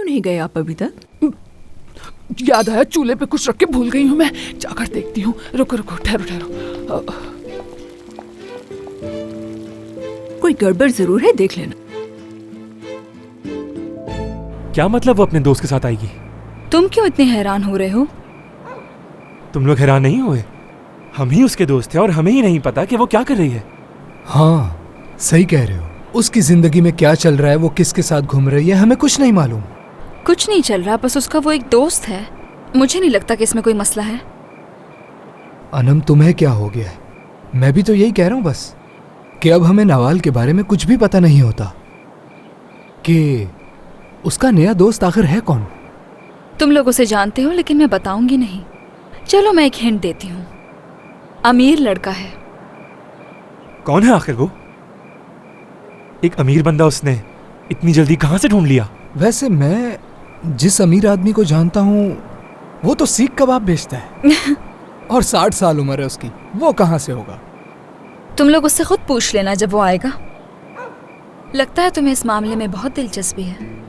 क्यों नहीं गए आप अभी तक? याद आया, चूल्हे पे कुछ रख के भूल गई हूँ मैं। जाकर देखती हूँ। रुको रुको, ठहरो ठहरो। कोई गड़बड़ जरूर है, देख लेना। क्या मतलब वो अपने दोस्त के साथ आएगी? तुम क्यों इतने हैरान हो रहे हो? तुम लोग हैरान नहीं हुए? हम ही उसके दोस्त थे और हमें ही नहीं पता कि वो क्या कर रही है। हाँ, सही कह रहे हो। उसकी जिंदगी में क्या चल रहा है, वो किसके साथ घूम रही है, हमें कुछ नहीं मालूम। कुछ नहीं चल रहा, बस उसका वो एक दोस्त है। मुझे नहीं लगता कि इसमें कोई मसला है। अनम, तुम्हें क्या हो गया है? मैं भी तो यही कह रहा हूँ बस, कि अब हमें नवाल के बारे में कुछ भी पता नहीं होता कि उसका नया दोस्त आखिर है कौन। तुम लोग उसे जानते हो, लेकिन मैं बताऊंगी नहीं। चलो मैं एक हिंट देती हूँ। अमीर लड़का है। कौन है आखिर वो? एक अमीर बंदा उसने इतनी जल्दी कहाँ से ढूंढ लिया? वैसे मैं जिस अमीर आदमी को जानता हूँ वो तो सीख कबाब बेचता है और 60 साल उम्र है उसकी। वो कहाँ से होगा? तुम लोग उससे खुद पूछ लेना जब वो आएगा। लगता है तुम्हें इस मामले में बहुत दिलचस्पी है।